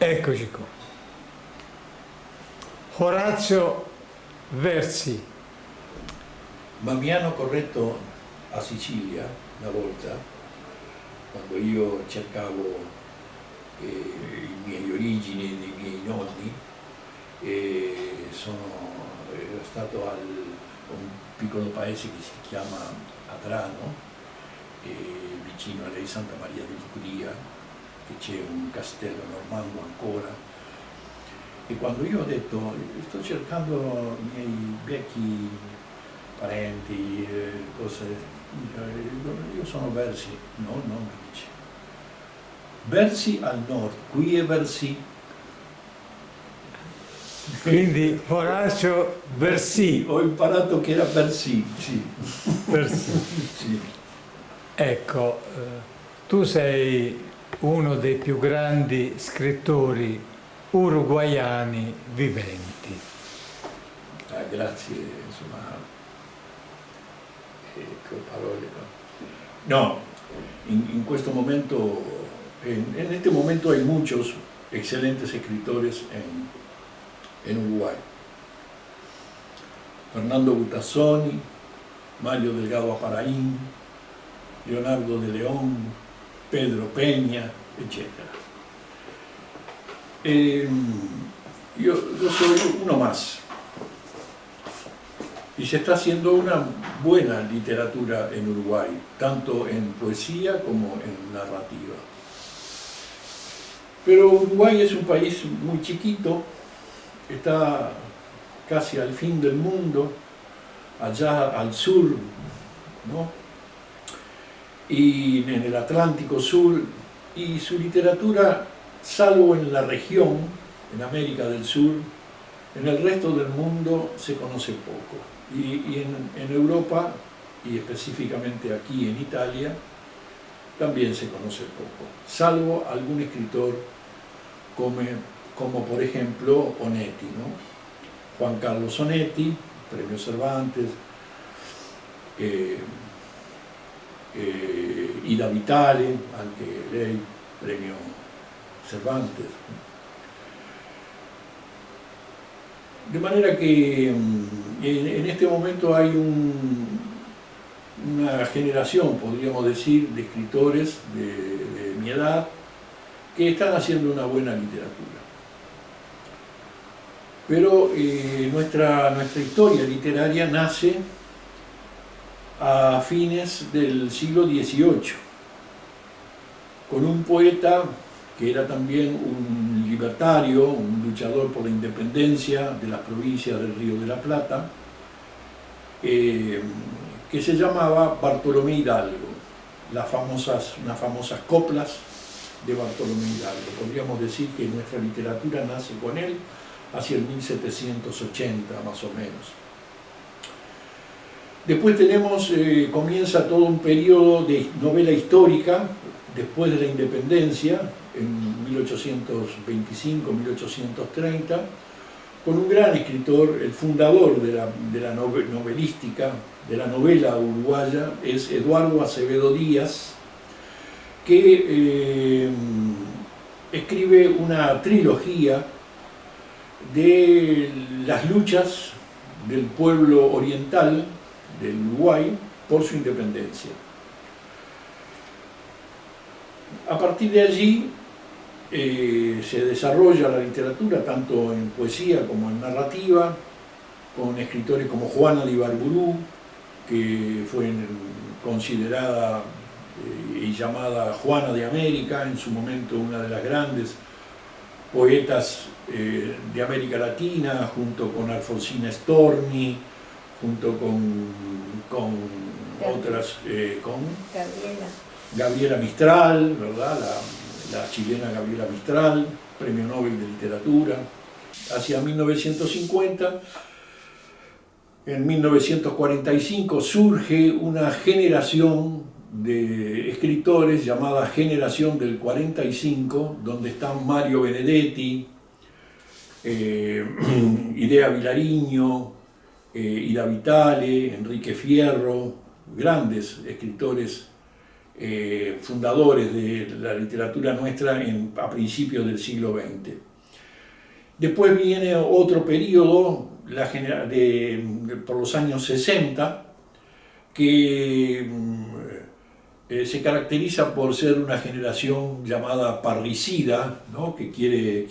Eccoci qua. Orazio Versi. Ma mi hanno corretto a Sicilia una volta, quando io cercavo i miei origini, i miei nonni, ero stato a un piccolo paese che si chiama Adrano, vicino a lei Santa Maria del Curia, che c'è un castello normanno ancora. E quando io ho detto sto cercando i miei vecchi parenti, cose, io sono Versi, no, non mi dice. Versi al nord, qui è Versi. Quindi Orazio Versi. Ho imparato che era Versi, sì. Versi. Sì. Ecco, tu sei uno dei più grandi scrittori uruguaiani viventi. Grazie, insomma, che parole. No, en este momento hay muchos excelentes escritores en Uruguay. Fernando Butazzoni, Mario Delgado Aparaín, Leonardo de León, Pedro Peña, etc. Yo soy uno más. Y se está haciendo una buena literatura en Uruguay, tanto en poesía como en narrativa. Pero Uruguay es un país muy chiquito, está casi al fin del mundo, allá al sur, ¿no? Y en el Atlántico Sur, y su literatura, salvo en la región, en América del Sur, en el resto del mundo se conoce poco. Y en Europa, y específicamente aquí en Italia, también se conoce poco, salvo algún escritor como por ejemplo Onetti, ¿no? Juan Carlos Onetti, Premio Cervantes, Ida Vitale, anche lei, Premio Cervantes. De manera que en este momento hay una generación, podríamos decir, de escritores de mi edad que están haciendo una buena literatura. Pero nuestra historia literaria nace a fines del siglo XVIII, con un poeta que era también un libertario, un luchador por la independencia de las provincias del Río de la Plata, que se llamaba Bartolomé Hidalgo, unas famosas coplas de Bartolomé Hidalgo. Podríamos decir que nuestra literatura nace con él hacia el 1780 más o menos. Después comienza todo un periodo de novela histórica después de la independencia, en 1825-1830, con un gran escritor, el fundador de la novelística, de la novela uruguaya, es Eduardo Acevedo Díaz, que escribe una trilogía de las luchas del pueblo oriental del Uruguay por su independencia. A partir de allí se desarrolla la literatura tanto en poesía como en narrativa, con escritores como Juana de Ibarburu, que fue considerada y llamada Juana de América, en su momento una de las grandes poetas de América Latina, junto con Alfonsina Storni, junto con otras, con Gabriela Mistral, ¿verdad? La chilena Gabriela Mistral, Premio Nobel de Literatura. Hacia 1950, en 1945 surge una generación de escritores llamada Generación del 45, donde están Mario Benedetti, Idea Vilariño, Ida Vitale, Enrique Fierro, grandes escritores fundadores de la literatura nuestra a principios del siglo XX. Después viene otro periodo, por los años 60, que se caracteriza por ser una generación llamada parricida, ¿no? Que quiere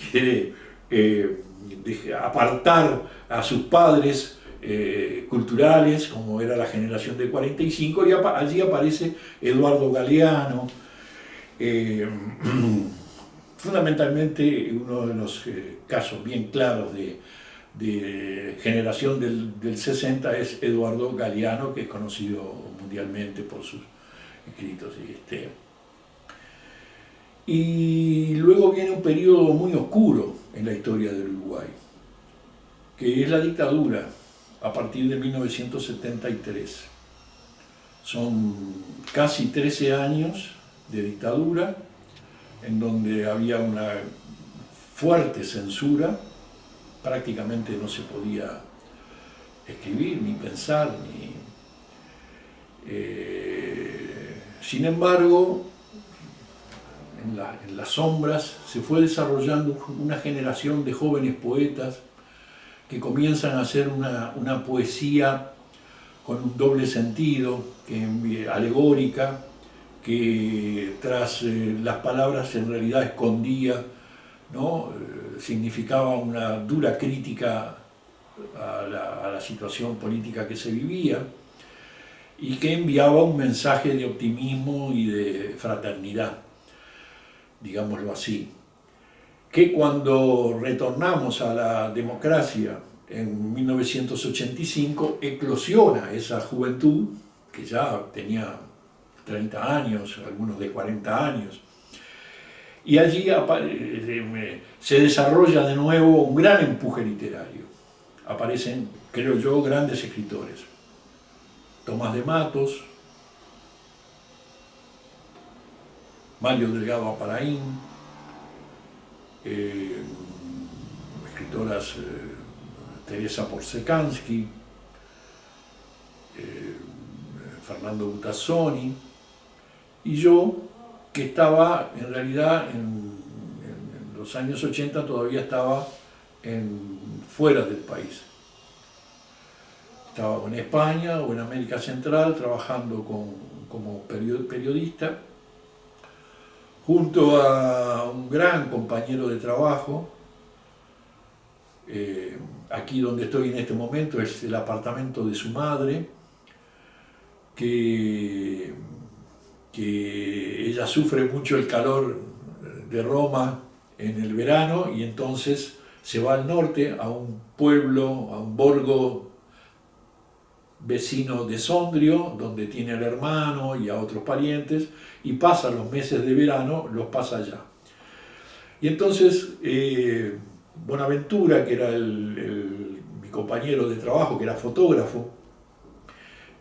apartar a sus padres culturales, como era la generación del 45, y allí aparece Eduardo Galeano, fundamentalmente uno de los casos bien claros de generación del 60 es Eduardo Galeano, que es conocido mundialmente por sus escritos. Y luego viene un periodo muy oscuro en la historia del Uruguay, que es la dictadura a partir de 1973. Son casi 13 años de dictadura, en donde había una fuerte censura, prácticamente no se podía escribir, ni pensar, sin embargo, en las sombras se fue desarrollando una generación de jóvenes poetas que comienzan a hacer una poesía con un doble sentido, alegórica, que tras las palabras en realidad escondía, ¿no? Significaba una dura crítica a la situación política que se vivía y que enviaba un mensaje de optimismo y de fraternidad, digámoslo así, que cuando retornamos a la democracia en 1985 eclosiona esa juventud que ya tenía 30 años, algunos de 40 años, y allí se desarrolla de nuevo un gran empuje literario. Aparecen, creo yo, grandes escritores. Tomás de Matos, Mario Delgado Aparaín, escritoras Teresa Porsekansky, Fernando Butazzoni, y yo, que estaba en realidad en los años 80 todavía estaba fuera del país. Estaba en España o en América Central trabajando como periodista, junto a un gran compañero de trabajo. Aquí donde estoy en este momento es el apartamento de su madre, que ella sufre mucho el calor de Roma en el verano y entonces se va al norte a un pueblo, a un borgo vecino de Sondrio, donde tiene al hermano y a otros parientes, y pasa los meses de verano, los pasa allá. Y entonces Bonaventura, que era mi compañero de trabajo, que era fotógrafo,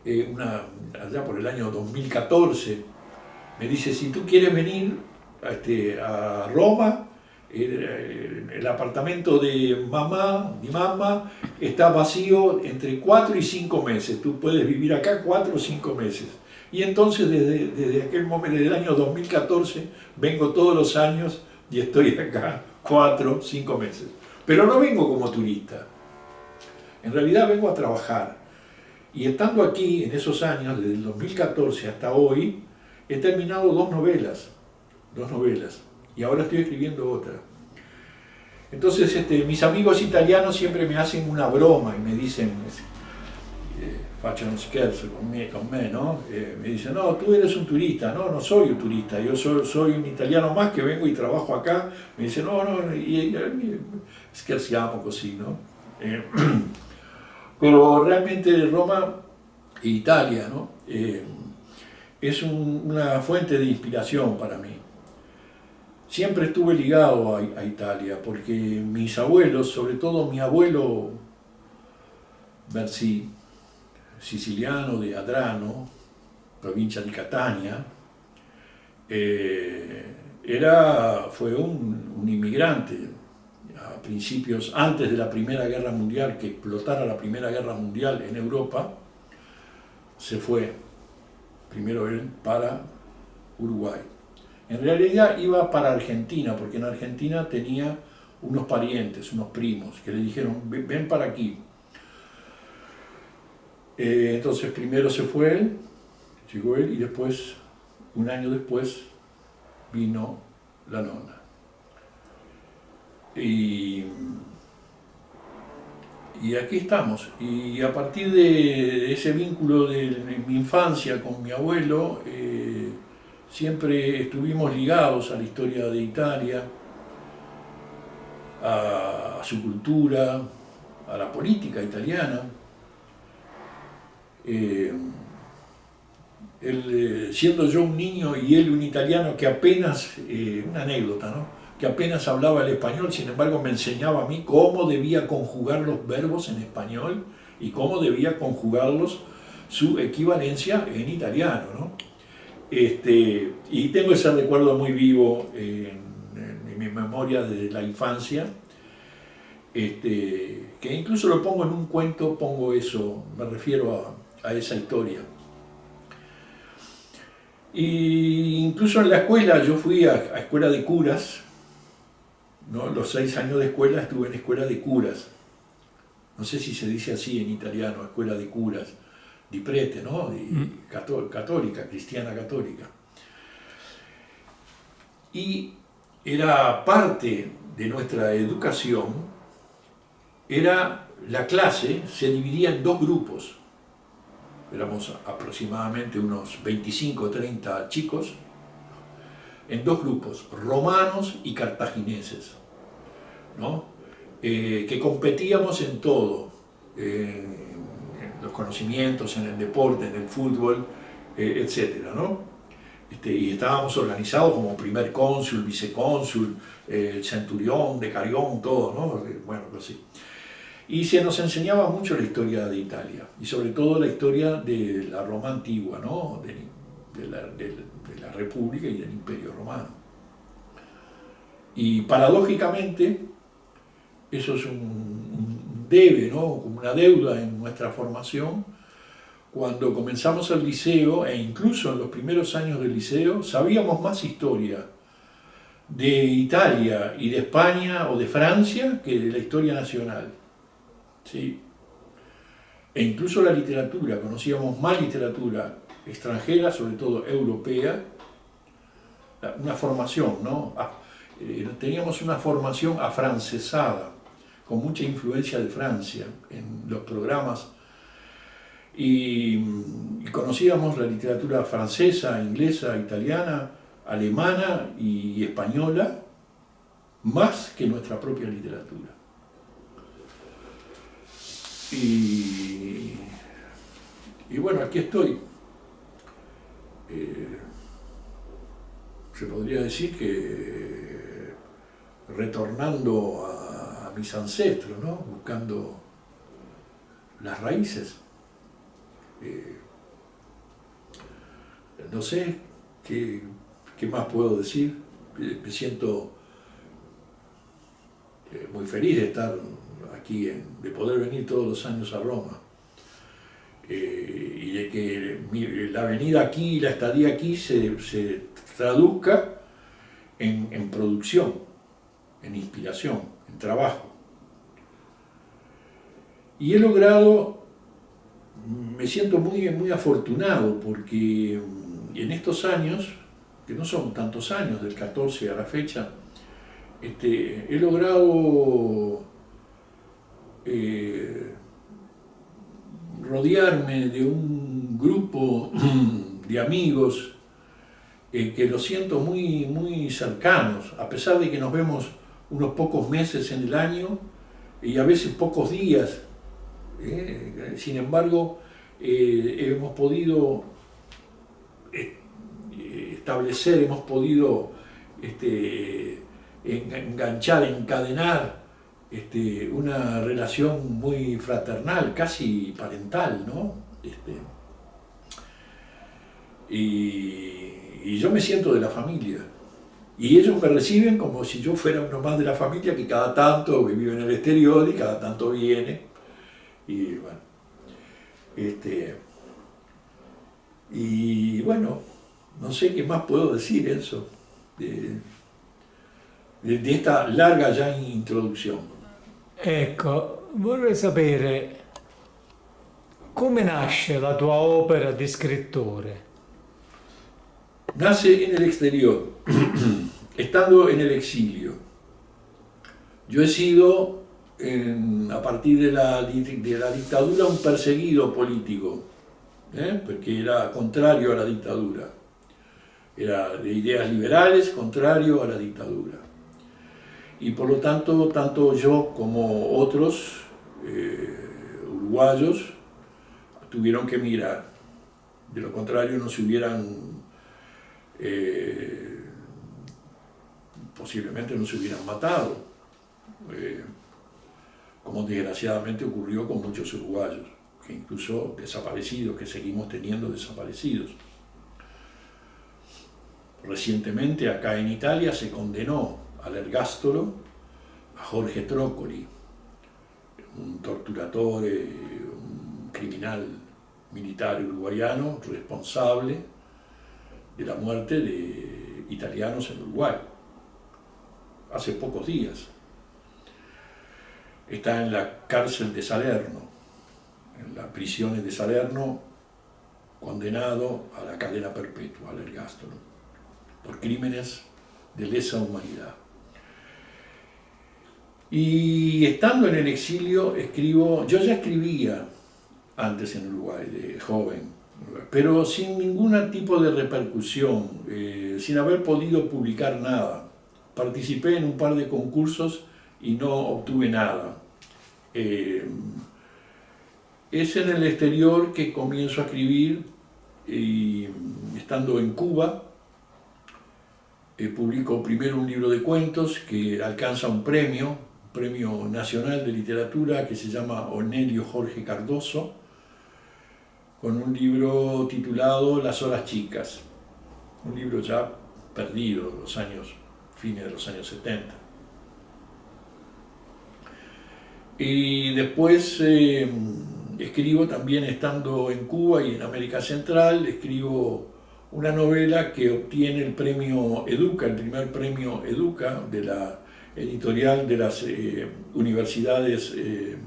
allá por el año 2014, me dice: si tú quieres venir a Roma, el apartamento de mi mamá está vacío entre 4 y 5 meses, tú puedes vivir acá 4 o 5 meses. Y entonces desde aquel momento, desde el año 2014, vengo todos los años y estoy acá 4 o 5 meses. Pero no vengo como turista, en realidad vengo a trabajar. Y estando aquí en esos años, desde el 2014 hasta hoy, he terminado 2 novelas, y ahora estoy escribiendo otra. Entonces mis amigos italianos siempre me hacen una broma y me dicen, faccio uno scherzo con me, ¿no? Me dicen: no, tú eres un turista. No, no soy un turista, yo soy un italiano más que vengo y trabajo acá. Me dicen: no, y scherziamo così, ¿no? Pero realmente Roma e Italia, ¿no? Es una fuente de inspiración para mí. Siempre estuve ligado a Italia, porque mis abuelos, sobre todo mi abuelo Bersi, siciliano de Adrano, provincia di Catania, fue un inmigrante a principios, antes de la Primera Guerra Mundial, que explotara la Primera Guerra Mundial en Europa. Se fue primero él para Uruguay. En realidad iba para Argentina, porque en Argentina tenía unos parientes, unos primos, que le dijeron, ven para aquí. Entonces primero se fue él, llegó él, y después, un año después, vino la nona. Y aquí estamos. Y a partir de ese vínculo de mi infancia con mi abuelo, siempre estuvimos ligados a la historia de Italia, a su cultura, a la política italiana. Él, siendo yo un niño y él un italiano que apenas, una anécdota, ¿no? Que apenas hablaba el español, sin embargo me enseñaba a mí cómo debía conjugar los verbos en español y cómo debía conjugarlos su equivalencia en italiano, ¿no? Y tengo ese recuerdo muy vivo en mi memoria de la infancia, que incluso lo pongo en un cuento, pongo eso, me refiero a esa historia. Y incluso en la escuela, yo fui a escuela de curas, ¿no? Los 6 años de escuela estuve en escuela de curas. No sé si se dice así en italiano, escuela de curas, di prete, ¿no? Católica, cristiana católica. Y era parte de nuestra educación, era la clase, se dividía en 2 grupos. Éramos aproximadamente unos 25 o 30 chicos, en 2 grupos, romanos y cartagineses, ¿no? Que competíamos en todo, en los conocimientos, en el deporte, en el fútbol, etc., ¿no? Y estábamos organizados como primer cónsul, vicecónsul, centurión, decarión, todo, ¿no? Bueno, así. Y se nos enseñaba mucho la historia de Italia, y sobre todo la historia de la Roma antigua, ¿no? de la República y del Imperio Romano. Y paradójicamente, eso es un debe, ¿no? Como una deuda en nuestra formación. Cuando comenzamos el liceo, e incluso en los primeros años del liceo, sabíamos más historia de Italia y de España o de Francia que de la historia nacional. ¿Sí? E incluso la literatura, conocíamos más literatura extranjera, sobre todo europea, una formación, ¿no? Teníamos una formación afrancesada, con mucha influencia de Francia en los programas, y conocíamos la literatura francesa, inglesa, italiana, alemana y española, más que nuestra propia literatura. Y bueno, aquí estoy. Se podría decir que retornando a mis ancestros, ¿no? Buscando las raíces. No sé qué más puedo decir. Me siento muy feliz de estar aquí, de poder venir todos los años a Roma, y de que la venida aquí y la estadía aquí se traduzca en producción, en inspiración, en trabajo. Y he logrado, me siento muy afortunado, porque en estos años, que no son tantos años, del 14 a la fecha, he logrado rodearme de un grupo de amigos que los siento muy cercanos, a pesar de que nos vemos unos pocos meses en el año y a veces pocos días. Sin embargo, hemos podido establecer, hemos podido enganchar, encadenar una relación muy fraternal, casi parental, ¿no? Y yo me siento de la familia. Y ellos me reciben como si yo fuera uno más de la familia, que cada tanto vive en el exterior y cada tanto viene. Y bueno, y bueno, no sé qué más puedo decir eso, de esta larga ya introduzione. Ecco, vorrei sapere come nasce la tua opera di scrittore. Nace en el exterior, estando en el exilio. Yo he sido, a partir de la dictadura, un perseguido político, porque era contrario a la dictadura. Era de ideas liberales, contrario a la dictadura. Y por lo tanto, tanto yo como otros uruguayos tuvieron que emigrar. De lo contrario, no se hubieran, posiblemente no se hubieran matado, como desgraciadamente ocurrió con muchos uruguayos, que incluso desaparecidos, que seguimos teniendo desaparecidos. Recientemente acá en Italia se condenó al ergástolo a Jorge Trócoli, un torturatore, un criminal militar uruguayano responsable de la muerte de italianos en Uruguay, hace pocos días. Está en la cárcel de Salerno, en las prisiones de Salerno, condenado a la cadena perpetua, al ergástolo, por crímenes de lesa humanidad. Y estando en el exilio escribo, yo ya escribía antes en Uruguay, de joven, pero sin ningún tipo de repercusión, sin haber podido publicar nada. Participé en un par de concursos y no obtuve nada. Es en el exterior que comienzo a escribir, y estando en Cuba, publico primero un libro de cuentos que alcanza un premio nacional de literatura que se llama Onelio Jorge Cardoso, con un libro titulado Las horas chicas, un libro ya perdido, fines de los años 70. Y después escribo también estando en Cuba y en América Central, escribo una novela que obtiene el premio Educa, el primer premio Educa de la editorial de las universidades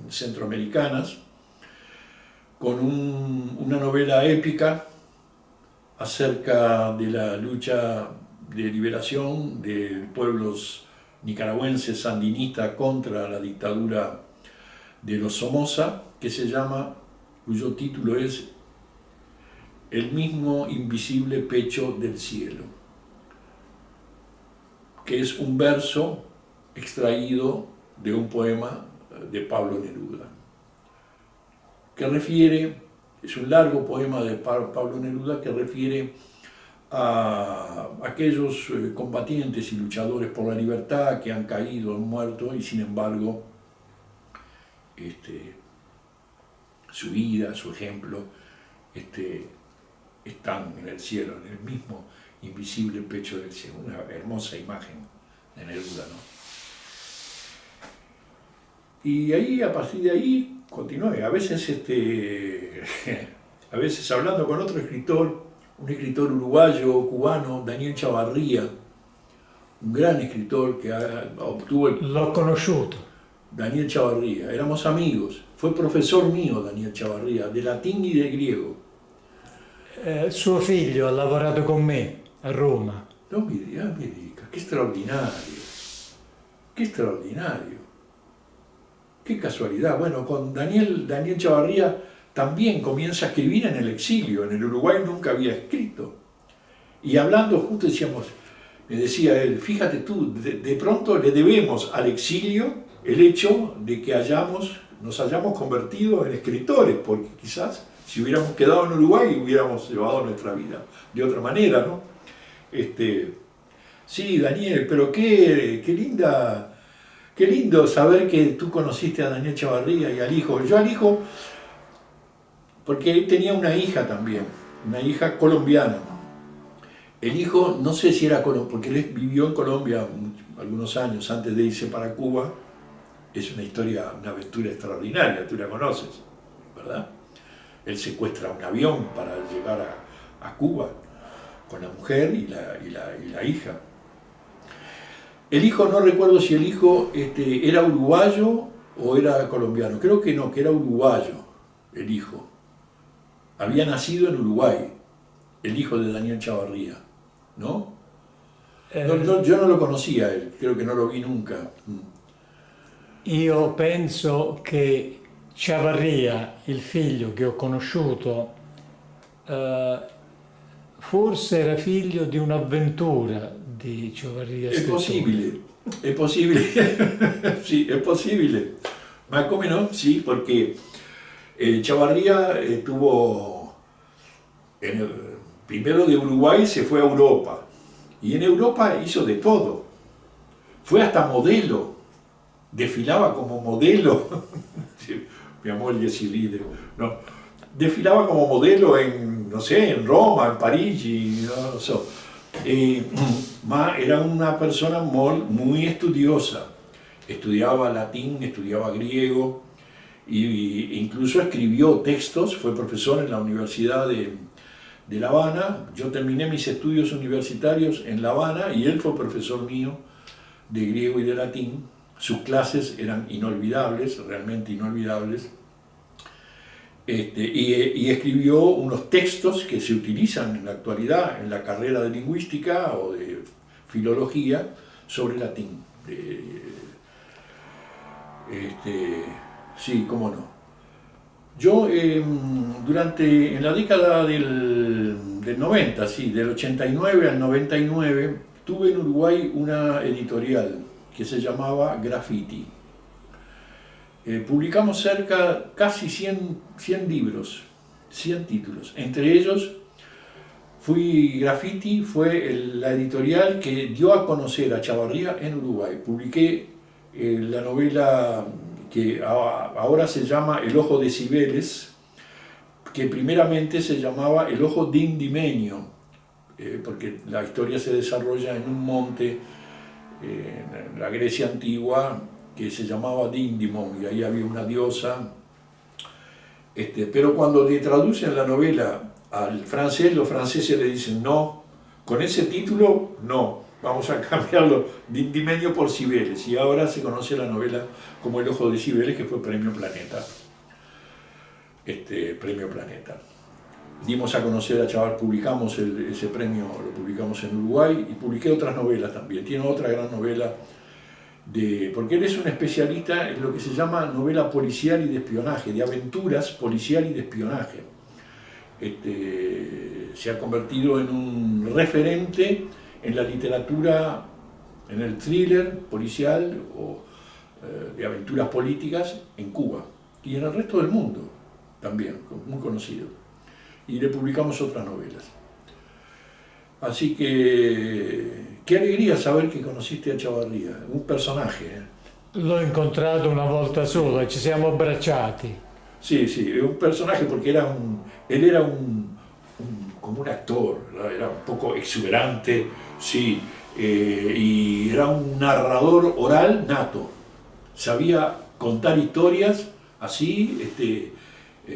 centroamericanas, con una novela épica acerca de la lucha de liberación de pueblos nicaragüenses sandinistas contra la dictadura de los Somoza, cuyo título es El mismo invisible pecho del cielo, que es un verso extraído de un poema de Pablo Neruda, es un largo poema de Pablo Neruda que refiere a aquellos combatientes y luchadores por la libertad que han caído, han muerto, y sin embargo su vida, su ejemplo, están en el cielo, en el mismo invisible pecho del cielo. Una hermosa imagen de Neruda, ¿no? Y ahí, a partir de ahí, continué. A veces hablando con otro escritor, un escritor uruguayo, cubano, Daniel Chavarría, un gran escritor que obtuvo el... L'ho conosciuto. Daniel Chavarría, éramos amigos, fue profesor mío Daniel Chavarría, de latín y de griego. Suo figlio ha lavorato con me a Roma. No mi dica, qué extraordinario, qué extraordinario, qué casualidad. Bueno, con Daniel Chavarría también comienza a escribir en el exilio, en el Uruguay nunca había escrito. Y hablando justo me decía él, fíjate tú, de pronto le debemos al exilio el hecho de que nos hayamos convertido en escritores, porque quizás si hubiéramos quedado en Uruguay hubiéramos llevado nuestra vida de otra manera, ¿no? Sí, Daniel, pero qué lindo saber que tú conociste a Daniel Chavarría y al hijo. Yo al hijo, porque él tenía una hija también, una hija colombiana. El hijo, no sé si era colombiano, porque él vivió en Colombia algunos años antes de irse para Cuba. Es una historia, una aventura extraordinaria, tú la conoces, ¿verdad? Él secuestra un avión para llegar a Cuba con la mujer y la hija. El hijo, no recuerdo si el hijo era uruguayo o era colombiano, creo que no, que era uruguayo el hijo. Había nacido en Uruguay, el hijo de Daniel Chavarría, ¿no? Yo no lo conocía él, creo que no lo vi nunca. Io penso che Chavarria, il figlio che ho conosciuto, forse era figlio di un'avventura di Chavarria È stesso. possibile, sì, è possibile. Ma come no? Sì, perché Chavarría tuvo, primero de Uruguay se fue a Europa, y en Europa hizo de todo. Fue hasta modelo, desfilaba como modelo. Mi moglie si ride, no. Desfilaba como modelo en, no sé, en Roma, en Parigi, no lo so. Ma era una persona muy estudiosa. Estudiaba latín, estudiaba griego, e incluso escribió textos, fue profesor en la Universidad de La Habana. Yo terminé mis estudios universitarios en La Habana y él fue profesor mío de griego y de latín. Sus clases eran inolvidables, realmente inolvidables. Y escribió unos textos que se utilizan en la actualidad en la carrera de lingüística o de filología sobre latín. Sí, cómo no. Yo en la década del 90, sí, del 89 al 99, tuve en Uruguay una editorial que se llamaba Graffiti. Publicamos casi 100 libros, 100 títulos. Entre ellos, Graffiti fue la editorial que dio a conocer a Chavarría en Uruguay. Publiqué la novela que ahora se llama El ojo de Cibeles, que primeramente se llamaba El ojo dindimeño, porque la historia se desarrolla en un monte en la Grecia antigua que se llamaba Dindymon, y ahí había una diosa. Pero cuando le traducen la novela al francés, los franceses le dicen no, con ese título no, vamos a cambiarlo Dindimeño por Cibeles, y ahora se conoce la novela como El ojo de Cibeles, que fue Premio Planeta. Premio Planeta. Dimos a conocer a Chavar, publicamos ese premio, lo publicamos en Uruguay, y publiqué otras novelas también. Tiene otra gran novela, porque él es un especialista en lo que se llama novela policial y de espionaje, de aventuras policial y de espionaje. Se ha convertido en un referente en la literatura, en el thriller policial o de aventuras políticas en Cuba y en el resto del mundo también, muy conocido. Y le publicamos otras novelas. Así que, qué alegría saber que conociste a Chavarría, un personaje. L'ho incontrato una volta sola, ci siamo abbracciati. Sí, sí, un personaje porque él era como un actor, ¿verdad? Era un poco exuberante, sí, y era un narrador oral nato. Sabía contar historias así,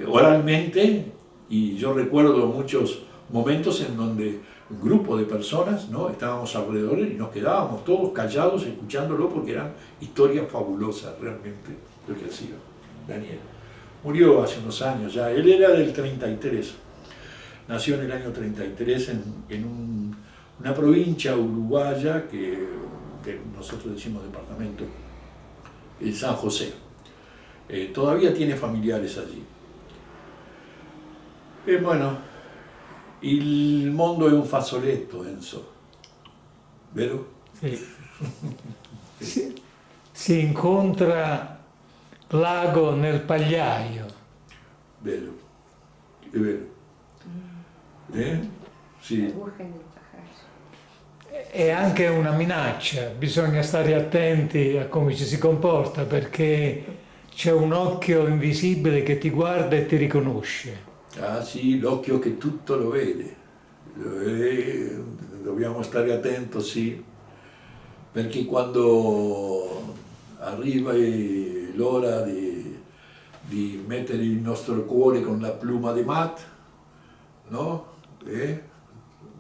oralmente, y yo recuerdo muchos momentos en donde un grupo de personas, ¿no?, estábamos alrededor y nos quedábamos todos callados escuchándolo porque eran historias fabulosas realmente lo que hacía Daniel. Murió hace unos años ya, él era del 33, nació en el año 33 en una provincia uruguaya que nosotros decimos departamento, San José. Todavía tiene familiares allí. Bueno, il mondo è un fazzoletto, Enzo, vero? Sì. Si incontra l'ago nel pagliaio. Vero, è vero. Sì. È anche una minaccia, bisogna stare attenti a come ci si comporta perché c'è un occhio invisibile che ti guarda e ti riconosce. Ah sì, l'occhio che tutto lo vede. Dobbiamo stare attenti, sì, perché quando arriva l'ora di mettere il nostro cuore con la pluma di Matt, no?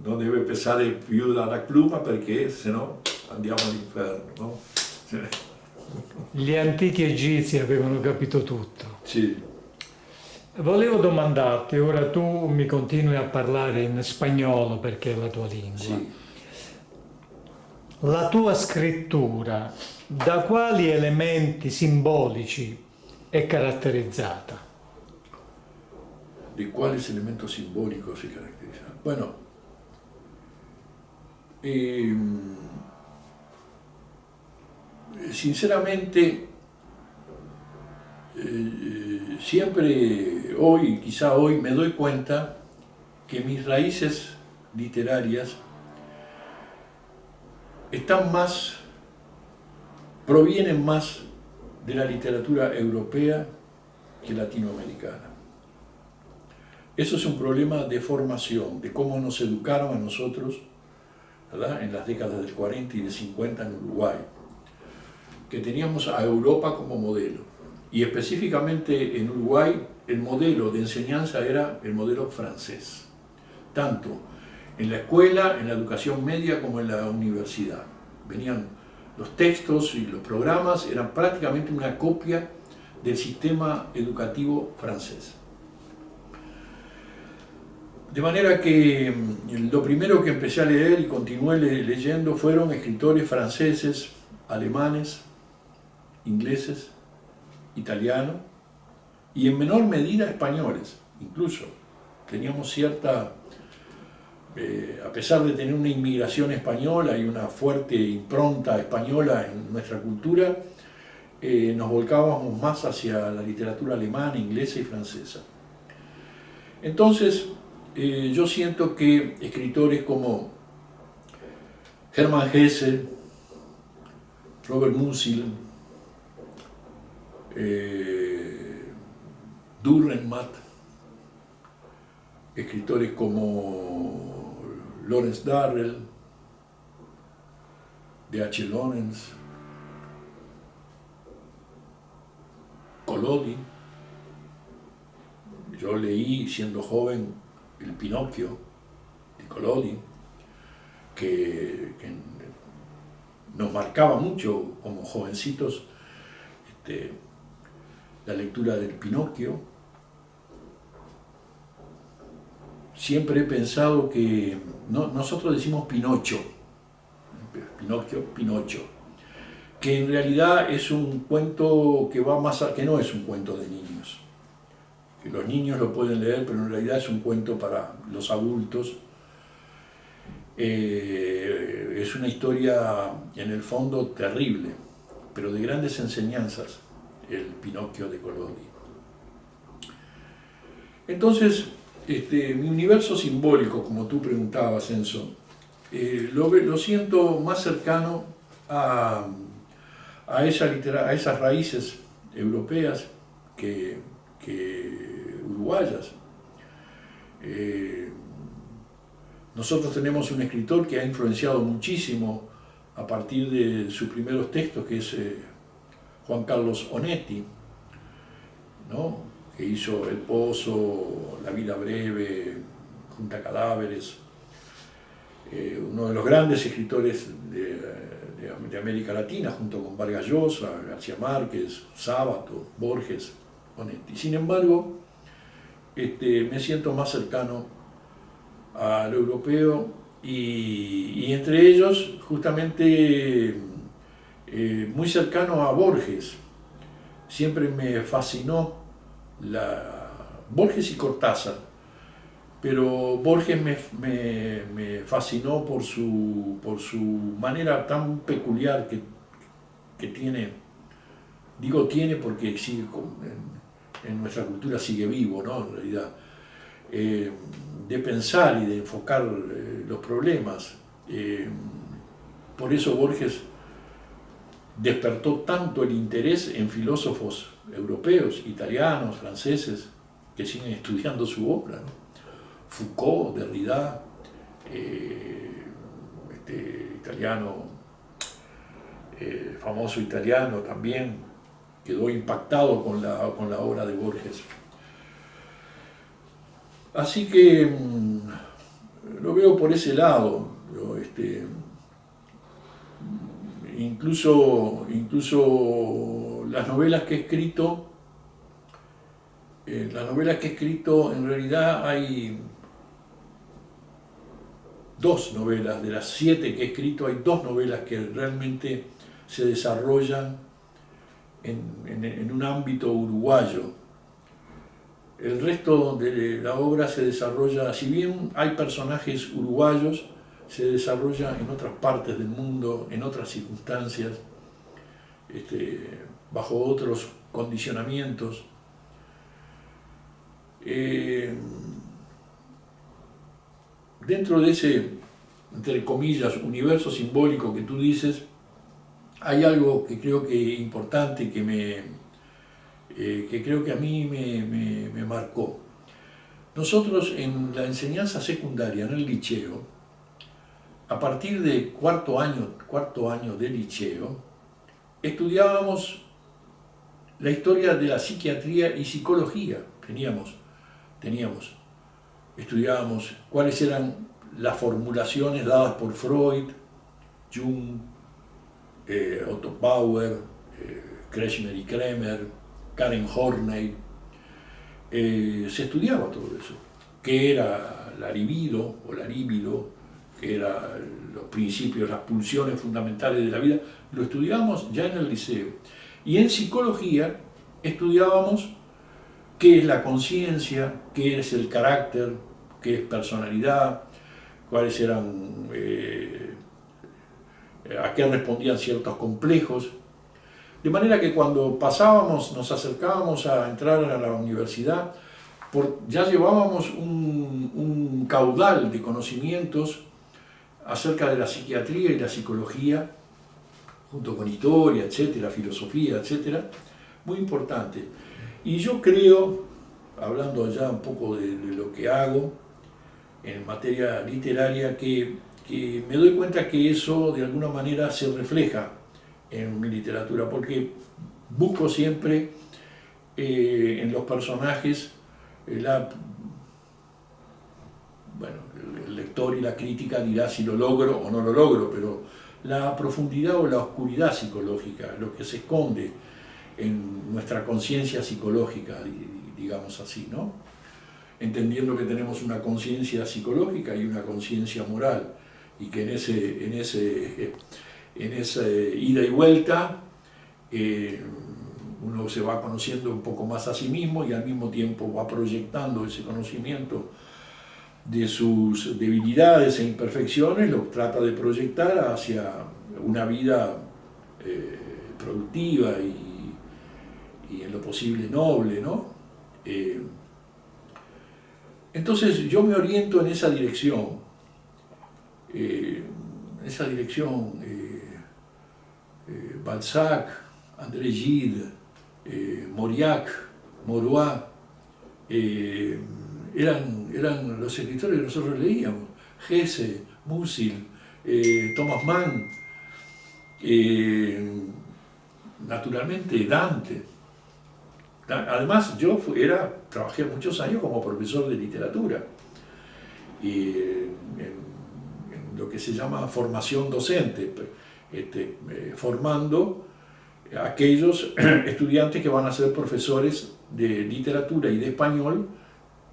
non deve pesare più della pluma perché sennò andiamo all'inferno, no? Gli antichi egizi avevano capito tutto. Sì. Volevo domandarti, ora tu mi continui a parlare in spagnolo perché è la tua lingua. Sì. La tua scrittura da quali elementi simbolici è caratterizzata? ¿De cuáles elementos simbólicos se caracterizan? Bueno, sinceramente, siempre hoy, quizá hoy, me doy cuenta que mis raíces literarias están más, provienen más de la literatura europea que latinoamericana. Eso es un problema de formación, de cómo nos educaron a nosotros, ¿verdad?, en las décadas del 40 y del 50 en Uruguay, que teníamos a Europa como modelo. Y específicamente en Uruguay el modelo de enseñanza era el modelo francés, tanto en la escuela, en la educación media como en la universidad. Venían los textos y los programas, eran prácticamente una copia del sistema educativo francés. De manera que lo primero que empecé a leer y continué leyendo fueron escritores franceses, alemanes, ingleses, italianos y en menor medida españoles. Incluso teníamos cierta, a pesar de tener una inmigración española y una fuerte impronta española en nuestra cultura, nos volcábamos más hacia la literatura alemana, inglesa y francesa. Entonces, yo siento que escritores como Hermann Hesse, Robert Musil, Dürrenmatt, escritores como Lawrence Darrell, D.H. Lawrence, Collodi. Yo leí siendo joven el Pinocchio de Collodi, que nos marcaba mucho como jovencitos la lectura del Pinocchio. Siempre he pensado que nosotros decimos Pinocho, Pinocchio, Pinocho, que en realidad es un cuento que va más que no es un cuento de niños, que los niños lo pueden leer, pero en realidad es un cuento para los adultos. Es una historia en el fondo terrible, pero de grandes enseñanzas, el Pinocchio de Collodi. Entonces, mi universo simbólico, como tú preguntabas, Enzo, lo siento más cercano a esas raíces europeas que uruguayas. Nosotros tenemos un escritor que ha influenciado muchísimo a partir de sus primeros textos, que es Juan Carlos Onetti, ¿no?, que hizo El Pozo, La vida breve, Junto a cadáveres, uno de los grandes escritores de América Latina, junto con Vargas Llosa, García Márquez, Sábato, Borges, Onetti. Sin embargo, me siento más cercano al europeo y entre ellos justamente muy cercano a Borges. Siempre me fascinó Borges y Cortázar, pero Borges me fascinó por su manera tan peculiar que tiene, digo tiene porque sigue en nuestra cultura sigue vivo, ¿no?, en realidad, de pensar y de enfocar los problemas. Por eso Borges despertó tanto el interés en filósofos europeos, italianos, franceses, que siguen estudiando su obra, ¿no? Foucault, Derrida, italiano, famoso italiano también, quedó impactado con la obra de Borges. Así que lo veo por ese lado. Incluso las novelas que he escrito, en realidad hay 2 novelas, de las 7 que he escrito, hay 2 novelas que realmente se desarrollan en un ámbito uruguayo. El resto de la obra se desarrolla, si bien hay personajes uruguayos, se desarrolla en otras partes del mundo, en otras circunstancias, bajo otros condicionamientos. Dentro de ese, entre comillas, universo simbólico que tú dices, hay algo que creo que es importante, que creo que a mí me marcó. Nosotros en la enseñanza secundaria, en el liceo, a partir de cuarto año de liceo, estudiábamos la historia de la psiquiatría y psicología. Estudiábamos cuáles eran las formulaciones dadas por Freud, Jung, Otto Bauer, Kretschmer y Kremer, Karen Horney. Se estudiaba todo eso. ¿Qué era la libido o la libido? ¿Qué eran los principios, las pulsiones fundamentales de la vida? Lo estudiábamos ya en el liceo. Y en psicología estudiábamos qué es la conciencia, qué es el carácter, qué es personalidad, cuáles eran, a qué respondían ciertos complejos. De manera que cuando nos acercábamos a entrar a la universidad, ya llevábamos un caudal de conocimientos acerca de la psiquiatría y la psicología, junto con historia, etcétera, filosofía, etcétera, muy importante. Y yo creo, hablando ya un poco de lo que hago en materia literaria, que me doy cuenta que eso de alguna manera se refleja en mi literatura, porque busco siempre en los personajes el lector y la crítica dirá si lo logro o no lo logro, pero la profundidad o la oscuridad psicológica, lo que se esconde en nuestra conciencia psicológica, digamos así, ¿no? Entendiendo que tenemos una conciencia psicológica y una conciencia moral, y que en esa ida y vuelta uno se va conociendo un poco más a sí mismo y al mismo tiempo va proyectando ese conocimiento de sus debilidades e imperfecciones, lo trata de proyectar hacia una vida productiva y en lo posible noble, ¿no? Entonces yo me oriento en esa dirección, Balzac, André Gide, Mauriac, Maurois, eran los escritores que nosotros leíamos, Hesse, Musil, Thomas Mann, naturalmente Dante. Además yo trabajé muchos años como profesor de literatura y en lo que se llama formación docente, formando a aquellos estudiantes que van a ser profesores de literatura y de español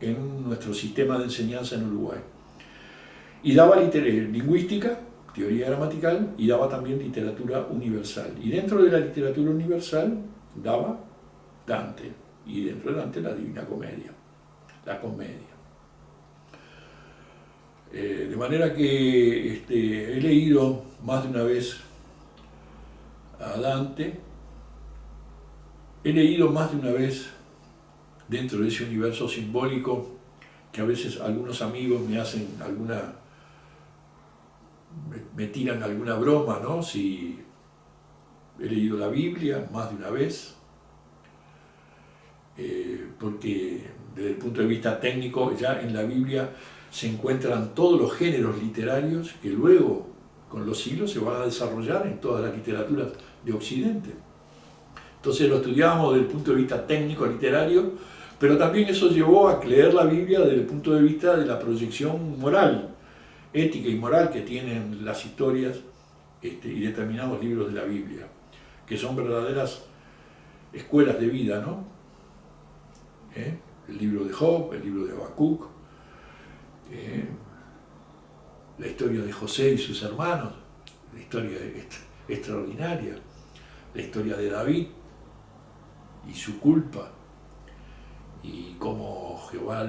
en nuestro sistema de enseñanza en Uruguay. Y daba lingüística, teoría gramatical, y daba también literatura universal. Y dentro de la literatura universal daba Dante, y dentro de Dante la Divina Comedia, la comedia. De manera que he leído más de una vez a Dante, he leído más de una vez dentro de ese universo simbólico, que a veces algunos amigos me tiran alguna broma, ¿no? Si he leído la Biblia más de una vez, porque desde el punto de vista técnico ya en la Biblia se encuentran todos los géneros literarios que luego con los siglos se van a desarrollar en todas las literaturas de Occidente. Entonces lo estudiamos desde el punto de vista técnico literario, pero también eso llevó a leer la Biblia desde el punto de vista de la proyección moral, ética y moral que tienen las historias y determinados libros de la Biblia, que son verdaderas escuelas de vida, ¿no? El libro de Job, el libro de Habacuc, la historia de José y sus hermanos, la historia extraordinaria, la historia de David y su culpa, y cómo Jehová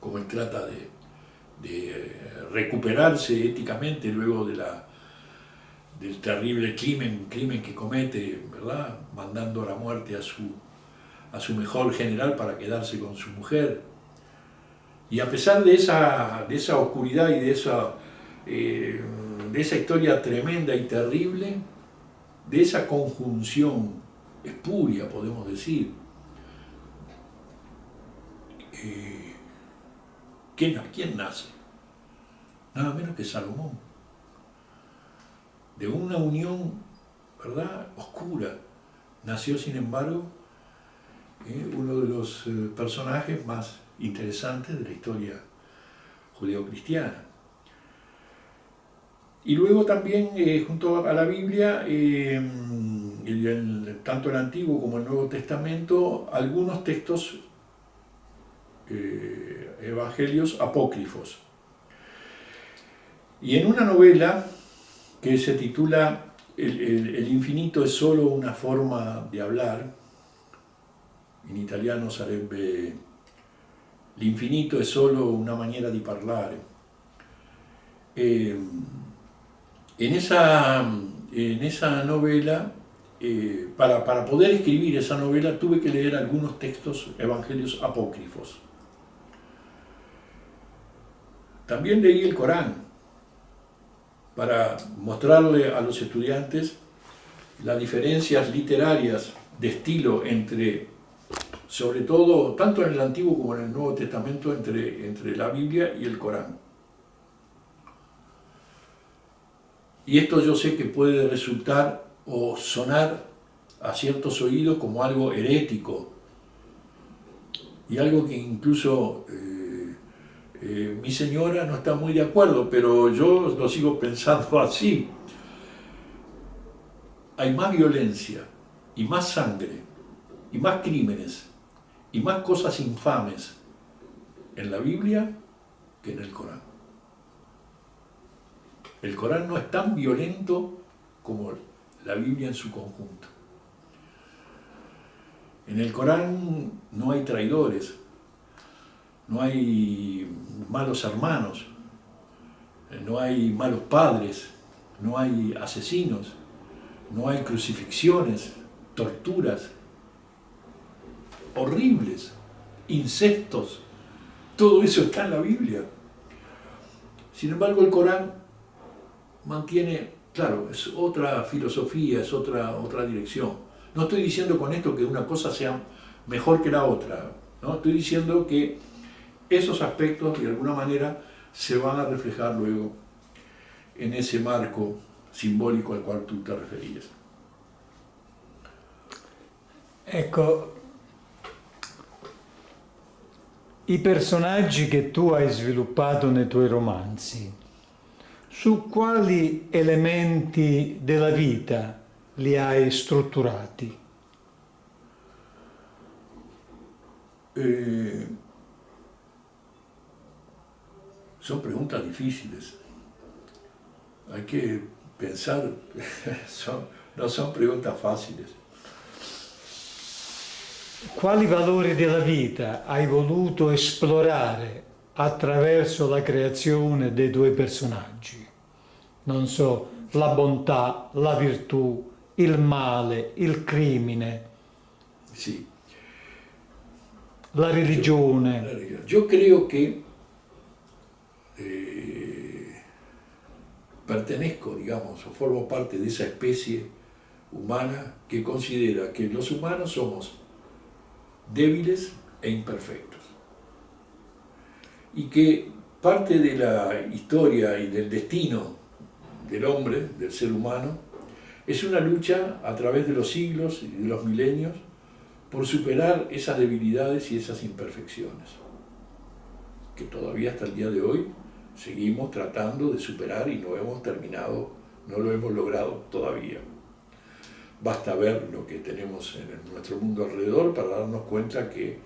cómo él trata de recuperarse éticamente luego del terrible crimen que comete, ¿verdad? Mandando a la muerte a su mejor general para quedarse con su mujer. Y a pesar de esa oscuridad y de esa historia tremenda y terrible, de esa conjunción espuria, podemos decir, ¿quién nace? Nada menos que Salomón. De una unión, ¿verdad?, oscura, nació, sin embargo, uno de los personajes más interesantes de la historia judeocristiana. Y luego también, junto a la Biblia, tanto el Antiguo como el Nuevo Testamento, algunos textos evangelios apócrifos. Y en una novela que se titula El infinito es solo una forma de hablar, in italiano sarebbe L'infinito è solo una maniera di parlare. En esa novela, para poder escribir esa novela, tuve que leer algunos textos evangelios apócrifos. También leí el Corán para mostrarle a los estudiantes las diferencias literarias de estilo sobre todo, tanto en el Antiguo como en el Nuevo Testamento, entre la Biblia y el Corán. Y esto yo sé que puede resultar o sonar a ciertos oídos como algo herético, y algo que incluso mi señora no está muy de acuerdo, pero yo lo sigo pensando así. Hay más violencia, y más sangre, y más crímenes, y más cosas infames en la Biblia que en el Corán. El Corán no es tan violento como la Biblia en su conjunto. En el Corán no hay traidores, no hay malos hermanos, no hay malos padres, no hay asesinos, no hay crucifixiones, torturas horribles, incestos, todo eso está en la Biblia. Sin embargo, el Corán mantiene, claro, es otra filosofía, es otra dirección. No estoy diciendo con esto que una cosa sea mejor que la otra, ¿no? Estoy diciendo que esos aspectos, de alguna manera, se van a reflejar luego en ese marco simbolico al cual tú te referías. Ecco, i personaggi che tu hai sviluppato nei tuoi romanzi, su quali elementi della vita li hai strutturati? Son preguntas difíciles. Hay que pensar, no son preguntas fáciles. Quali valori della vita hai voluto esplorare attraverso la creazione dei tuoi personaggi? Non so, la bontà, la virtù, il male, il crimine, Sí. la religione. Yo creo que pertenezco, digamos, o formo parte de esa especie humana que considera que los humanos somos débiles e imperfectos, y que parte de la historia y del destino del hombre, del ser humano, es una lucha a través de los siglos y de los milenios por superar esas debilidades y esas imperfecciones, que todavía hasta el día de hoy seguimos tratando de superar y no hemos terminado, no lo hemos logrado todavía. Basta ver lo que tenemos en nuestro mundo alrededor para darnos cuenta que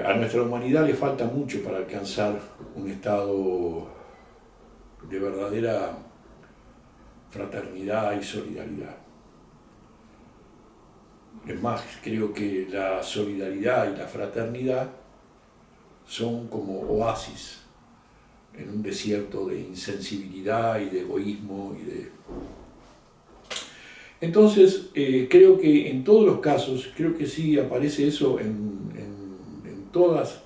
a nuestra humanidad le falta mucho para alcanzar un estado de verdadera fraternidad y solidaridad. Es más, creo que la solidaridad y la fraternidad son como oasis en un desierto de insensibilidad y de egoísmo y de... Entonces, creo que en todos los casos, creo que sí aparece eso en todas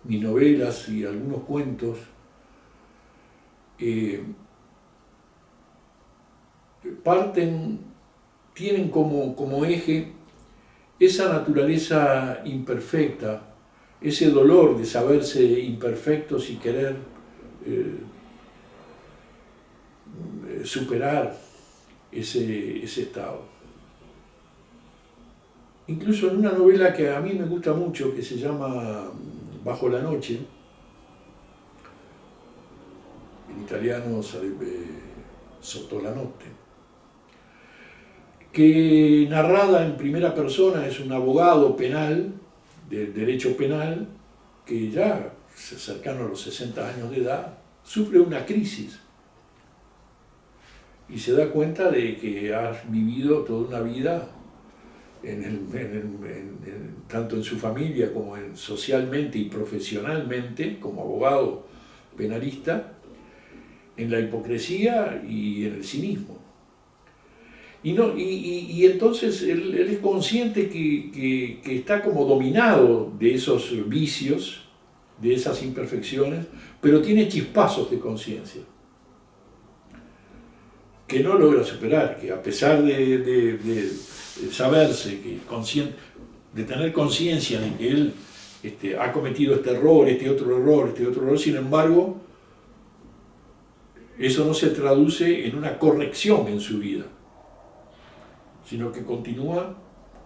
mis novelas y algunos cuentos, tienen como eje esa naturaleza imperfecta, ese dolor de saberse imperfectos y querer superar ese estado. Incluso en una novela que a mí me gusta mucho, que se llama Bajo la noche, en italiano sarebbe Sotto la notte, que narrada en primera persona es un abogado penal, de derecho penal, que ya cercano a los 60 años de edad, sufre una crisis y se da cuenta de que ha vivido toda una vida tanto en su familia como socialmente y profesionalmente, como abogado penalista, en la hipocresía y en el cinismo. Y entonces él es consciente que está como dominado de esos vicios, de esas imperfecciones, pero tiene chispazos de conciencia que no logra superar, que a pesar de saberse, de tener conciencia de que él ha cometido este otro error, sin embargo, eso no se traduce en una corrección en su vida, sino que continúa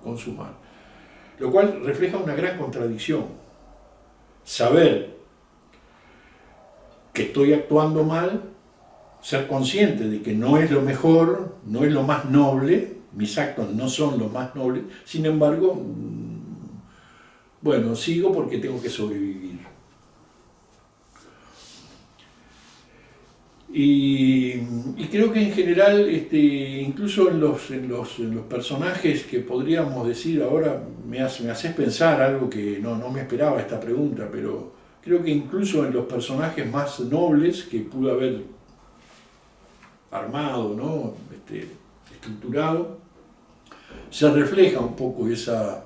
con su mal. Lo cual refleja una gran contradicción. Saber que estoy actuando mal, ser consciente de que no es lo mejor, no es lo más noble, mis actos no son los más nobles, sin embargo, bueno, sigo porque tengo que sobrevivir. Y creo que en general, incluso en los personajes que podríamos decir ahora, me haces pensar algo que no me esperaba esta pregunta, pero creo que incluso en los personajes más nobles que pude haber armado, ¿no? Estructurado, se refleja un poco esa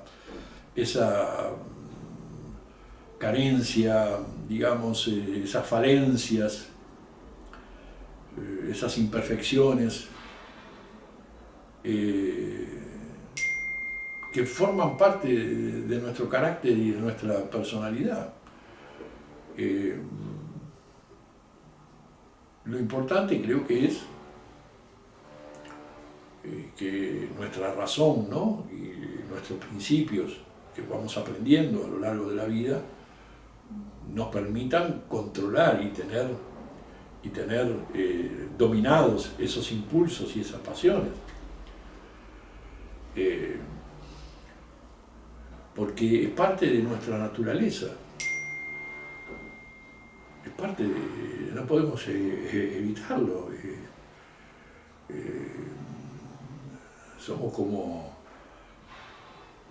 carencia, digamos, esas falencias, esas imperfecciones que forman parte de nuestro carácter y de nuestra personalidad. Lo importante creo que es que nuestra razón, ¿no? Y nuestros principios que vamos aprendiendo a lo largo de la vida nos permitan controlar y tener dominados esos impulsos y esas pasiones. Porque es parte de nuestra naturaleza. Es parte de... no podemos evitarlo. Somos como...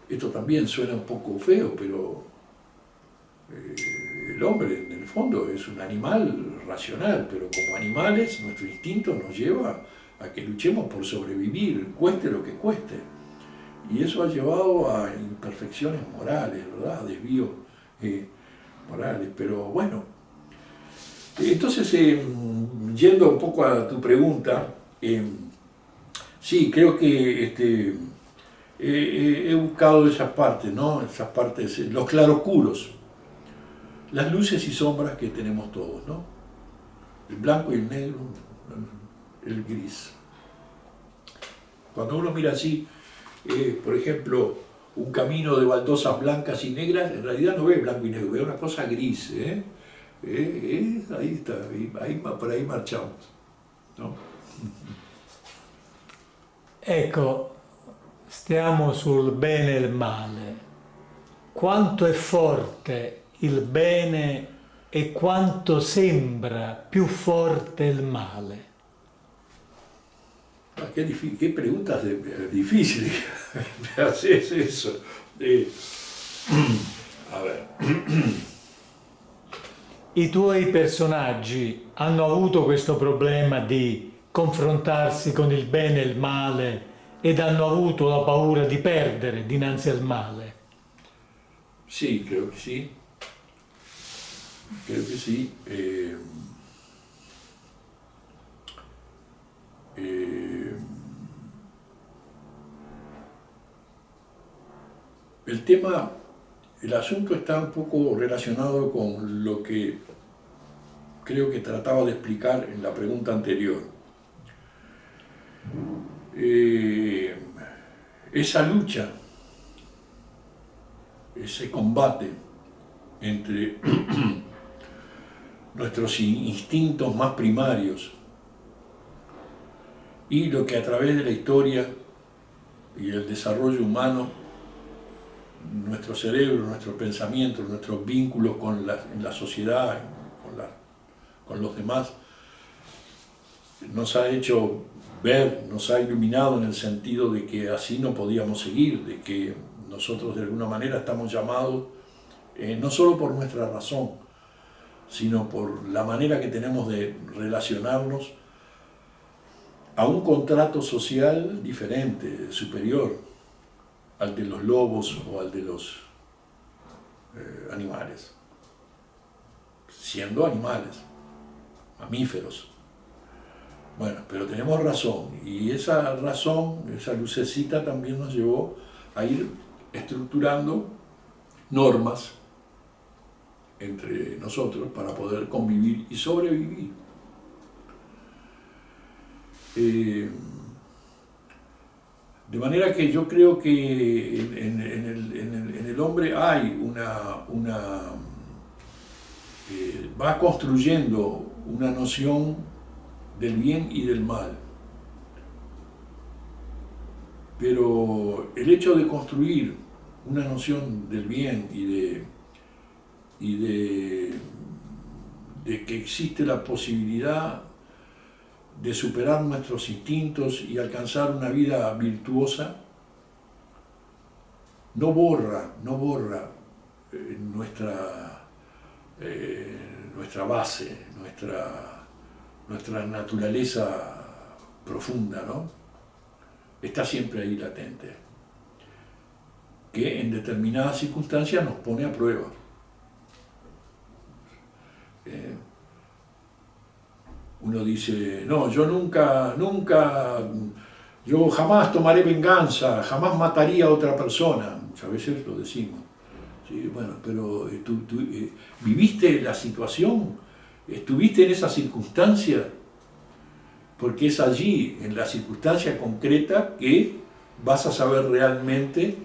esto también suena un poco feo, pero el hombre en el fondo es un animal racional, pero como animales nuestro instinto nos lleva a que luchemos por sobrevivir, cueste lo que cueste. Y eso ha llevado a imperfecciones morales, ¿verdad? Desvíos morales, pero bueno. Entonces, yendo un poco a tu pregunta, sí, creo que he buscado esas partes, ¿no? Esas partes, los claroscuros, las luces y sombras que tenemos todos, ¿no? El blanco y el negro, el gris. Cuando uno mira así, por ejemplo, un camino de baldosas blancas y negras, en realidad no ve blanco y negro, ve una cosa gris, Ahí está, por ahí marciamo, no? Ecco, stiamo sul bene e il male. Quanto è forte il bene e quanto sembra più forte il male? Ma qué preguntas difíciles me haces eso. A ver. I tuoi personaggi hanno avuto questo problema di confrontarsi con il bene e il male ed hanno avuto la paura di perdere dinanzi al male. Sí, creo que sí. Creo que sí. El tema, el asunto está un poco relacionado con lo que creo que trataba de explicar en la pregunta anterior. Esa lucha, ese combate entre nuestros instintos más primarios y lo que a través de la historia y el desarrollo humano, nuestro cerebro, nuestros pensamientos, nuestros vínculos en la sociedad, con los demás, nos ha hecho ver, nos ha iluminado en el sentido de que así no podíamos seguir, de que nosotros de alguna manera estamos llamados, no solo por nuestra razón, sino por la manera que tenemos de relacionarnos a un contrato social diferente, superior al de los lobos o al de los animales, siendo animales, mamíferos. Bueno, pero tenemos razón, y esa razón, esa lucecita también nos llevó a ir estructurando normas entre nosotros para poder convivir y sobrevivir. De manera que yo creo que en el hombre hay va construyendo una noción del bien y del mal. Pero el hecho de construir una noción del bien y de que existe la posibilidad de superar nuestros instintos y alcanzar una vida virtuosa, no borra nuestra base, nuestra naturaleza profunda, ¿no? Está siempre ahí latente, que en determinadas circunstancias nos pone a prueba. Uno dice, no, yo jamás tomaré venganza, jamás mataría a otra persona. Muchas veces lo decimos. Sí, bueno, pero tú viviste la situación, estuviste en esa circunstancia, porque es allí, en la circunstancia concreta, que vas a saber realmente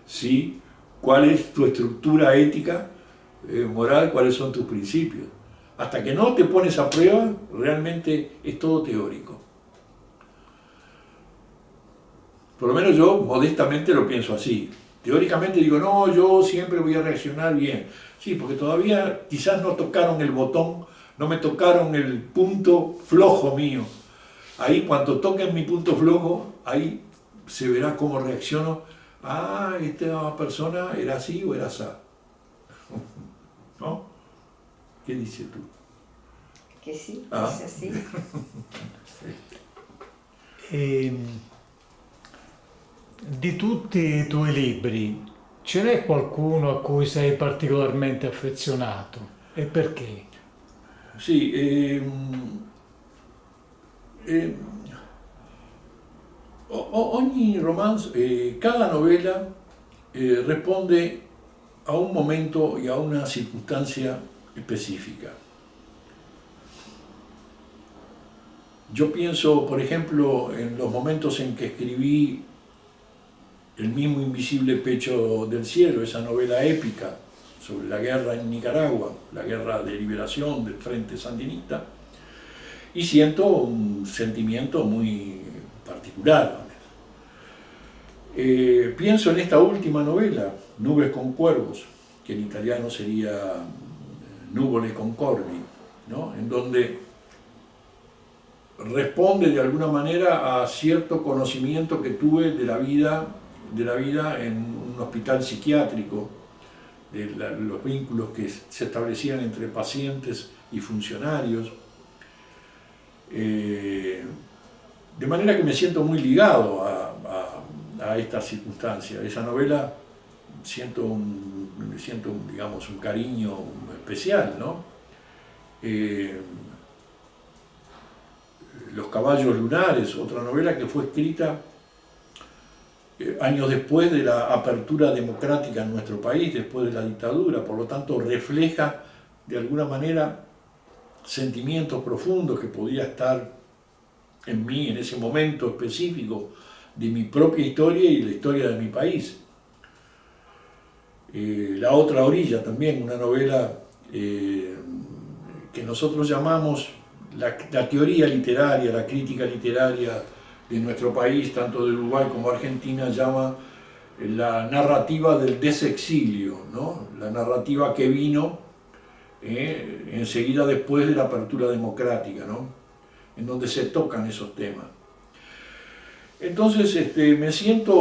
¿sí? cuál es tu estructura ética, moral, cuáles son tus principios. Hasta que no te pones a prueba, realmente es todo teórico. Por lo menos yo modestamente lo pienso así. Teóricamente digo, no, yo siempre voy a reaccionar bien. Sí, porque todavía quizás no tocaron el botón, no me tocaron el punto flojo mío. Ahí cuando toquen mi punto flojo, ahí se verá cómo reacciono. Ah, esta persona era así o era así. ¿No? ¿Qué dici tu? Che sì, Ah. è sì. Di tutti i tuoi libri, ce n'è qualcuno a cui sei particolarmente affezionato? E perché? Sì, ogni romanzo, cada novela responde a un momento y a una circunstancia específica. Yo pienso, por ejemplo, en los momentos en que escribí El mismo invisible pecho del cielo, esa novela épica, sobre la guerra en Nicaragua, la guerra de liberación del Frente Sandinista, y siento un sentimiento muy particular. Pienso en esta última novela, Nubes con cuervos, que en italiano sería Nuvole con corvi, ¿no? En donde responde de alguna manera a cierto conocimiento que tuve de la vida en un hospital psiquiátrico, de los vínculos que se establecían entre pacientes y funcionarios, de manera que me siento muy ligado a esta circunstancia. Esa novela siento digamos, un cariño especial, ¿no? Los caballos lunares, otra novela que fue escrita años después de la apertura democrática en nuestro país, después de la dictadura, por lo tanto refleja de alguna manera sentimientos profundos que podía estar en mí en ese momento específico de mi propia historia y la historia de mi país. La otra orilla también, una novela que nosotros llamamos la teoría literaria, la crítica literaria de nuestro país, tanto de Uruguay como Argentina, llama la narrativa del desexilio, ¿no? La narrativa que vino enseguida después de la apertura democrática, ¿no? En donde se tocan esos temas. Entonces me siento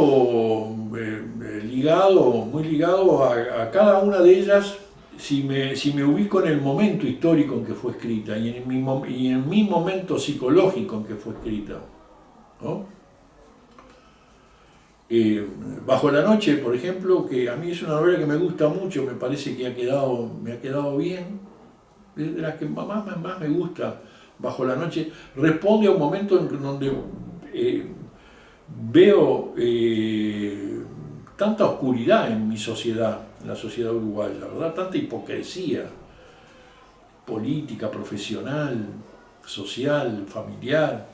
muy ligado a cada una de ellas si me ubico en el momento histórico en que fue escrita y en mi momento psicológico en que fue escrita, ¿no? Bajo la noche, por ejemplo, que a mí es una novela que me gusta mucho, me parece que me ha quedado bien, es de las que más me gusta. Bajo la noche responde a un momento en donde veo tanta oscuridad en mi sociedad, en la sociedad uruguaya, ¿verdad? Tanta hipocresía política, profesional, social, familiar,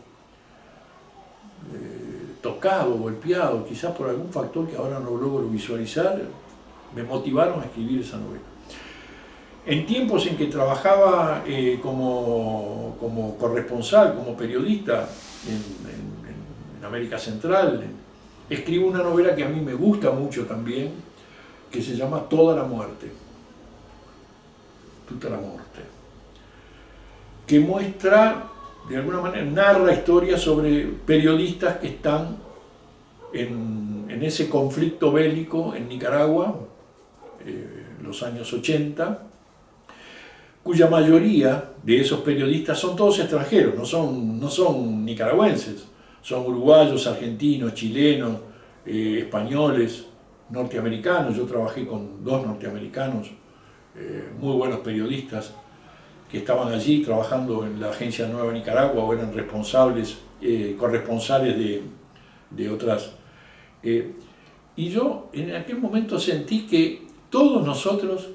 tocado, golpeado, quizás por algún factor que ahora no logro visualizar, me motivaron a escribir esa novela. En tiempos en que trabajaba como corresponsal, como periodista en América Central, escribo una novela que a mí me gusta mucho también, que se llama Toda la muerte, Tutta la morte, que muestra, de alguna manera, narra historias sobre periodistas que están en ese conflicto bélico en Nicaragua, los años 80, cuya mayoría de esos periodistas son todos extranjeros, no son nicaragüenses, son uruguayos, argentinos, chilenos, españoles, norteamericanos. Yo trabajé con 2 norteamericanos, muy buenos periodistas, que estaban allí trabajando en la Agencia Nueva Nicaragua o eran responsables, corresponsales de otras. Y yo en aquel momento sentí que todos nosotros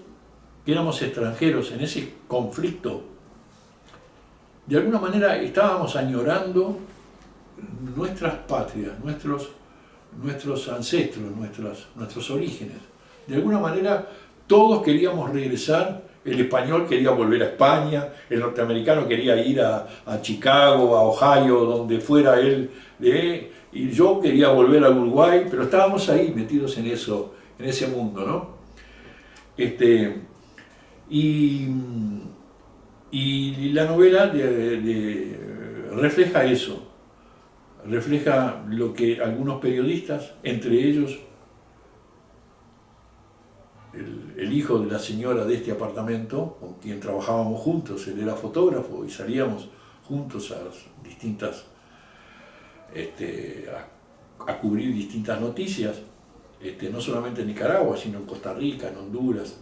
que éramos extranjeros en ese conflicto, de alguna manera estábamos añorando nuestras patrias, nuestros ancestros, nuestros orígenes. De alguna manera todos queríamos regresar. El español quería volver a España, el norteamericano quería ir a Chicago, a Ohio, donde fuera él, y yo quería volver a Uruguay, pero estábamos ahí metidos en ese mundo, ¿no? Y la novela refleja eso, refleja lo que algunos periodistas, entre ellos el hijo de la señora de este apartamento, con quien trabajábamos juntos, él era fotógrafo y salíamos juntos a distintas, a cubrir distintas noticias, no solamente en Nicaragua, sino en Costa Rica, en Honduras.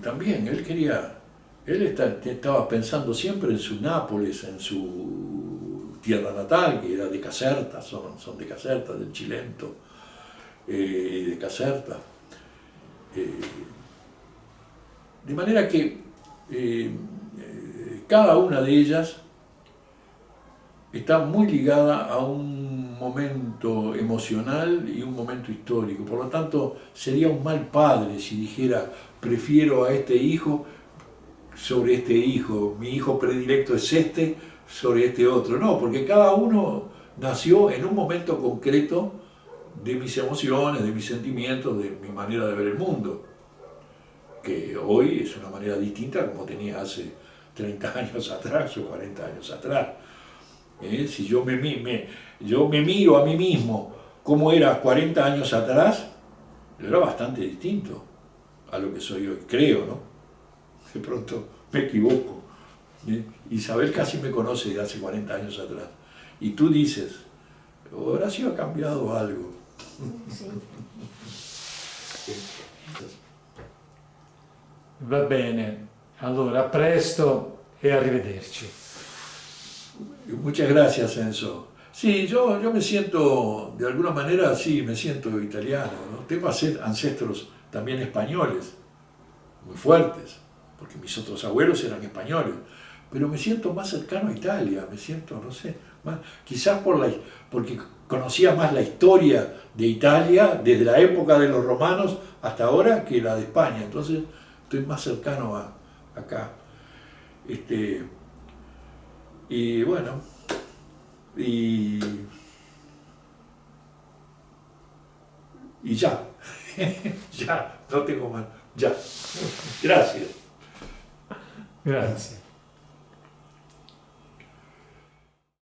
También él estaba pensando siempre en su Nápoles, en su tierra natal, que era de Caserta, son de Caserta, del Chilento, de Caserta. De manera que cada una de ellas está muy ligada a un momento emocional y un momento histórico. Por lo tanto, sería un mal padre si dijera, prefiero a este hijo sobre este hijo, mi hijo predilecto es este sobre este otro. No, porque cada uno nació en un momento concreto de mis emociones, de mis sentimientos, de mi manera de ver el mundo, que hoy es una manera distinta como tenía hace 30 años atrás o 40 años atrás. Si yo me miro a mí mismo como era 40 años atrás, yo era bastante distinto a lo que soy hoy, creo, ¿no? De pronto me equivoco. Isabel casi me conoce de hace 40 años atrás. Y tú dices, Horacio ha cambiado algo. Sì. Va bene, allora a presto e arrivederci. Muchas gracias, Enzo. Sí, yo me siento, de alguna manera, sí, me siento italiano, ¿no? Tengo ancestros también españoles, muy fuertes, porque mis otros abuelos eran españoles, pero me siento más cercano a Italia, me siento, no sé, más, quizás porque conocía más la historia de Italia desde la época de los romanos hasta ahora que la de España, entonces estoy más cercano acá. Y bueno, y ya, ya, no tengo más, ya. Gracias. Grazie.